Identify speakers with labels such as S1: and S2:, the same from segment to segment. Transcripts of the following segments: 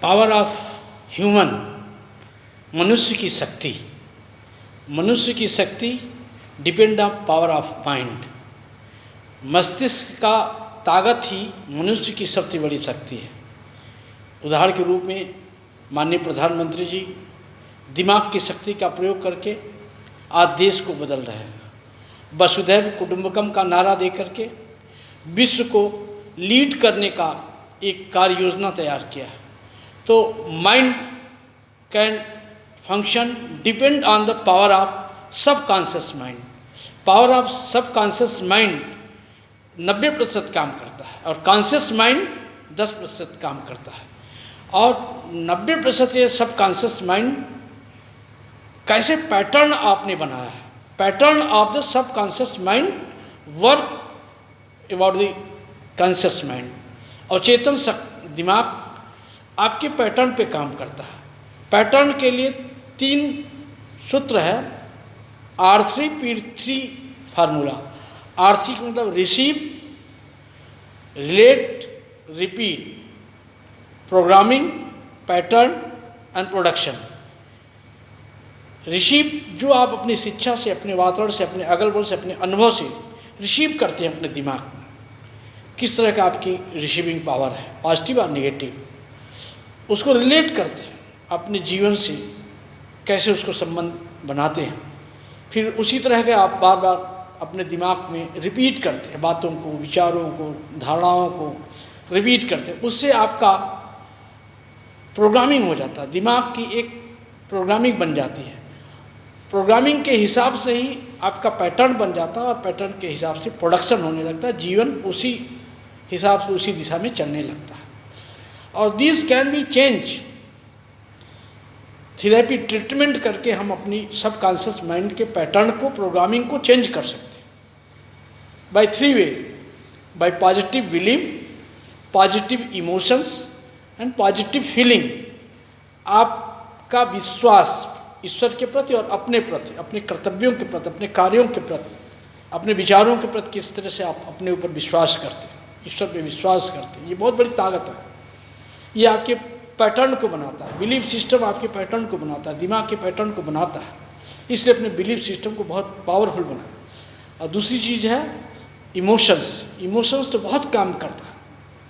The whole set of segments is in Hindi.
S1: पावर ऑफ ह्यूमन, मनुष्य की शक्ति। मनुष्य की शक्ति depend on power of mind. मस्तिष्क का ताकत ही मनुष्य की सबसे बड़ी शक्ति है। उदाहरण के रूप में माननीय प्रधानमंत्री जी दिमाग की शक्ति का प्रयोग करके आज देश को बदल रहे हैं। वसुधैव कुटुंबकम का नारा दे करके विश्व को लीड करने का एक कार्य योजना तैयार किया है। तो mind can function depend on the power of subconscious mind. Power of subconscious mind 90% काम करता है और कॉन्शियस माइंड 10% काम करता है। और 90% ये सबकॉन्शियस माइंड कैसे पैटर्न आपने बनाया है, pattern of the subconscious mind work about the conscious mind. और चेतन दिमाग आपके पैटर्न पे काम करता है। पैटर्न के लिए 3 सूत्र है, R3P3 फार्मूला। R3 मतलब receive, relate, repeat, programming, pattern and production. Receive जो आप अपनी शिक्षा से, अपने वातावरण से, अपने अगल बगल से, अपने अनुभव से रिसीव करते हैं अपने दिमाग में, किस तरह का आपकी रिसीविंग पावर है, पॉजिटिव और नेगेटिव। उसको रिलेट करते हैं अपने जीवन से, कैसे उसको संबंध बनाते हैं। फिर उसी तरह के आप बार बार अपने दिमाग में रिपीट करते हैं, बातों को, विचारों को, धारणाओं को रिपीट करते हैं। उससे आपका प्रोग्रामिंग हो जाता है, दिमाग की एक प्रोग्रामिंग बन जाती है। प्रोग्रामिंग के हिसाब से ही आपका पैटर्न बन जाता है और पैटर्न के हिसाब से प्रोडक्शन होने लगता है। जीवन उसी हिसाब से, उसी दिशा में चलने लगता है। और this can be change. Therapy treatment करके हम अपनी सबकॉन्शियस माइंड के पैटर्न को, प्रोग्रामिंग को चेंज कर सकते हैं by 3 way: by positive believe, positive emotions and positive feeling. आपका विश्वास ईश्वर के प्रति और अपने प्रति, अपने कर्तव्यों के प्रति, अपने कार्यों के प्रति, अपने विचारों के प्रति किस तरह से आप अपने ऊपर विश्वास करते हैं, ईश्वर पे विश्वास करते हैं, ये बहुत बड़ी ताकत है। ये आपके पैटर्न को बनाता है। बिलीफ सिस्टम आपके पैटर्न को बनाता है, दिमाग के पैटर्न को बनाता है। इसलिए अपने बिलीफ सिस्टम को बहुत पावरफुल बनाए। और दूसरी चीज़ है इमोशंस। इमोशंस तो बहुत काम करता है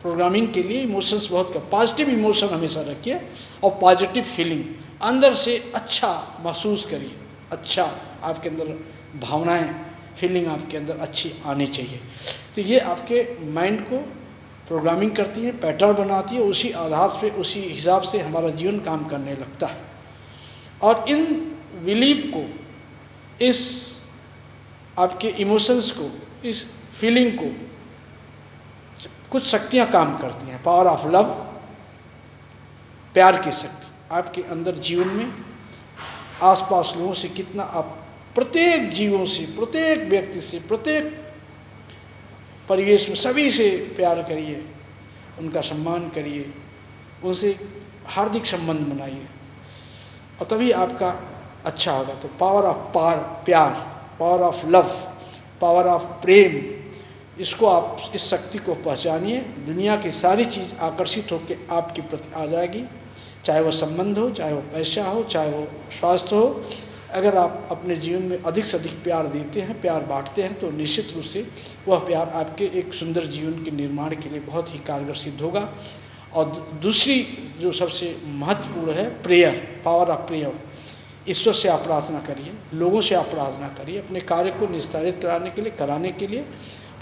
S1: प्रोग्रामिंग के लिए। इमोशंस बहुत का पॉजिटिव इमोशन हमेशा रखिए और पॉजिटिव फीलिंग अंदर से अच्छा महसूस करिए। अच्छा आपके अंदर भावनाएं, फीलिंग आपके अंदर अच्छी आनी चाहिए। तो ये आपके माइंड को प्रोग्रामिंग करती है, पैटर्न बनाती है। उसी आधार पे, उसी हिसाब से हमारा जीवन काम करने लगता है। और इन बिलीव को, इस आपके इमोशंस को, इस फीलिंग को कुछ शक्तियाँ काम करती हैं। पावर ऑफ लव, प्यार की शक्ति आपके अंदर जीवन में आसपास लोगों से कितना आप, प्रत्येक जीवों से, प्रत्येक व्यक्ति से, प्रत्येक परिवेश में सभी से प्यार करिए, उनका सम्मान करिए, उनसे हार्दिक संबंध बनाइए और तभी आपका अच्छा होगा। तो power of pyaar, power of love, power of prem, इसको आप, इस शक्ति को पहचानिए। दुनिया की सारी चीज़ आकर्षित होकर आपके प्रति आ जाएगी, चाहे वो संबंध हो, चाहे वो पैसा हो, चाहे वो स्वास्थ्य हो। अगर आप अपने जीवन में अधिक से अधिक प्यार देते हैं, प्यार बांटते हैं, तो निश्चित रूप से वह प्यार आपके एक सुंदर जीवन के निर्माण के लिए बहुत ही कारगर सिद्ध होगा। और दूसरी जो सबसे महत्वपूर्ण है, प्रेयर, पावर ऑफ प्रेयर। ईश्वर से आप प्रार्थना करिए, लोगों से आप प्रार्थना करिए, अपने कार्य को निस्तारित कराने के लिए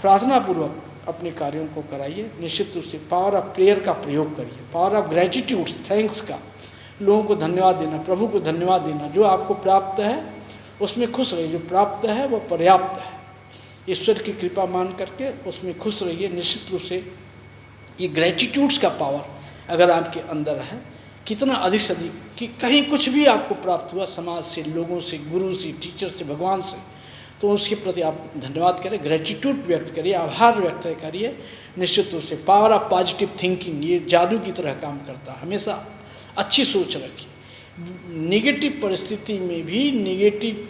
S1: प्रार्थनापूर्वक अपने कार्यों को कराइए। निश्चित रूप से पावर ऑफ प्रेयर का प्रयोग करिए। पावर ऑफ ग्रेटिट्यूड, थैंक्स का, लोगों को धन्यवाद देना, प्रभु को धन्यवाद देना। जो आपको प्राप्त है उसमें खुश रहिए, जो प्राप्त है वो पर्याप्त है। ईश्वर की कृपा मान करके उसमें खुश रहिए। निश्चित रूप से ये ग्रेटिट्यूड्स का पावर अगर आपके अंदर है, कितना अधिक से अधिक, कि कहीं कुछ भी आपको प्राप्त हुआ, समाज से, लोगों से, गुरु से, टीचर से, भगवान से, तो उसके प्रति आप धन्यवाद करें, ग्रेटिट्यूड व्यक्त करिए, आभार व्यक्त करिए। निश्चित रूप से पावर ऑफ पॉजिटिव थिंकिंग, ये जादू की तरह काम करता है। हमेशा अच्छी सोच रखिए। नेगेटिव परिस्थिति में भी, नेगेटिव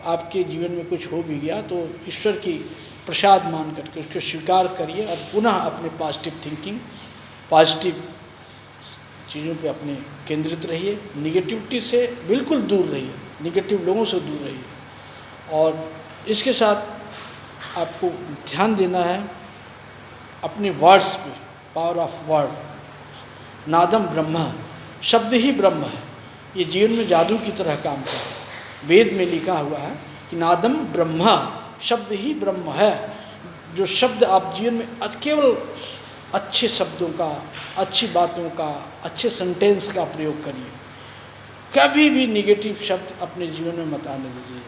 S1: आपके जीवन में कुछ हो भी गया तो ईश्वर की प्रसाद मान करके उसको स्वीकार करिए और पुनः अपने पॉजिटिव थिंकिंग, पॉजिटिव चीज़ों पे अपने केंद्रित रहिए, निगेटिविटी से बिल्कुल दूर रहिए, निगेटिव लोगों से दूर रहिए। और इसके साथ आपको ध्यान देना है अपने वर्ड्स पे, पावर ऑफ वर्ड। नादम ब्रह्म, शब्द ही ब्रह्म है, ये जीवन में जादू की तरह काम करता है। वेद में लिखा हुआ है कि नादम ब्रह्म, शब्द ही ब्रह्म है। जो शब्द आप जीवन में केवल अच्छे शब्दों का, अच्छी बातों का, अच्छे सेंटेंस का प्रयोग करिए, कभी भी निगेटिव शब्द अपने जीवन में मत आने दीजिए।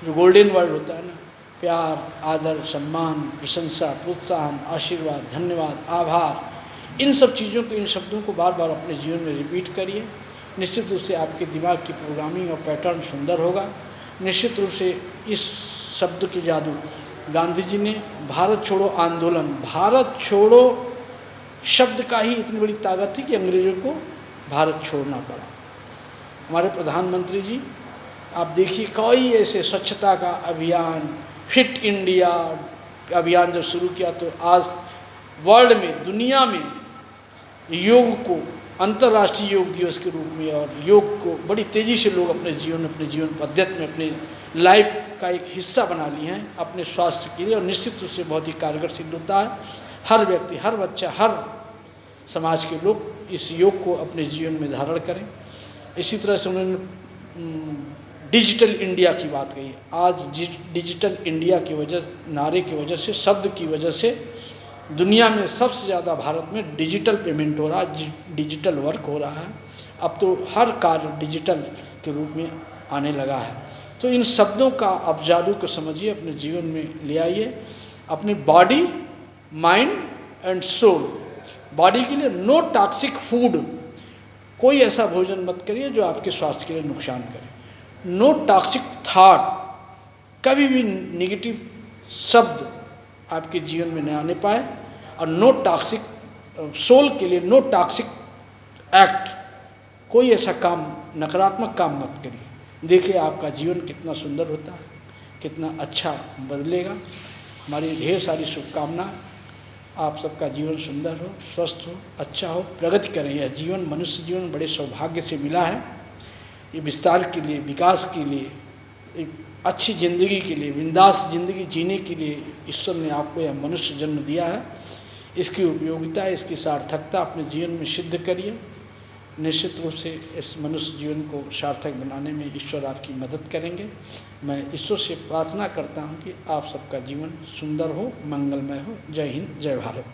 S1: जो गोल्डन वर्ड होता है ना, प्यार, आदर, सम्मान, प्रशंसा, प्रोत्साहन, आशीर्वाद, धन्यवाद, आभार, इन सब चीज़ों को, इन शब्दों को बार बार अपने जीवन में रिपीट करिए। निश्चित रूप से आपके दिमाग की प्रोग्रामिंग और पैटर्न सुंदर होगा। निश्चित रूप से इस शब्द के जादू, गांधी जी ने भारत छोड़ो आंदोलन, भारत छोड़ो शब्द का ही इतनी बड़ी ताकत थी कि अंग्रेज़ों को भारत छोड़ना पड़ा। हमारे प्रधानमंत्री जी, आप देखिए कई ऐसे स्वच्छता का अभियान, फिट इंडिया अभियान जब शुरू किया तो आज वर्ल्ड में, दुनिया में योग को अंतर्राष्ट्रीय योग दिवस के रूप में और योग को बड़ी तेज़ी से लोग अपने जीवन पद्धति में, अपने लाइफ का एक हिस्सा बना लिए हैं अपने स्वास्थ्य के लिए, और निश्चित रूप से बहुत ही कारगर सिद्ध होता है। हर व्यक्ति, हर बच्चा, हर समाज के लोग इस योग को अपने जीवन में धारण करें। इसी तरह से उन्होंने डिजिटल इंडिया की बात कही। आज डिजिटल इंडिया की वजह, नारे की वजह से, शब्द की वजह से दुनिया में सबसे ज़्यादा भारत में डिजिटल पेमेंट हो रहा है, डिजिटल वर्क हो रहा है। अब तो हर कार्य डिजिटल के रूप में आने लगा है। तो इन शब्दों का आप जादू को समझिए, अपने जीवन में ले आइए। अपनी body, mind and soul, body के लिए नो टॉक्सिक फूड, कोई ऐसा भोजन मत करिए जो आपके स्वास्थ्य के लिए नुकसान करे। नो टॉक्सिक थॉट, कभी भी नेगेटिव शब्द आपके जीवन में न आने पाए। और नो टॉक्सिक सोल के लिए नो टॉक्सिक एक्ट, कोई ऐसा काम, नकारात्मक काम मत करिए। देखिए आपका जीवन कितना सुंदर होता है, कितना अच्छा बदलेगा। हमारी ढेर सारी शुभकामनाएं, आप सबका जीवन सुंदर हो, स्वस्थ हो, अच्छा हो, प्रगति करें। यह जीवन, मनुष्य जीवन बड़े सौभाग्य से मिला है। ये विस्तार के लिए, विकास के लिए, एक अच्छी ज़िंदगी के लिए, बिंदास ज़िंदगी जीने के लिए ईश्वर ने आपको यह मनुष्य जन्म दिया है। इसकी उपयोगिता, इसकी सार्थकता अपने जीवन में सिद्ध करिए। निश्चित रूप से इस मनुष्य जीवन को सार्थक बनाने में ईश्वर आपकी मदद करेंगे। मैं ईश्वर से प्रार्थना करता हूँ कि आप सबका जीवन सुंदर हो, मंगलमय हो। जय हिंद, जय भारत।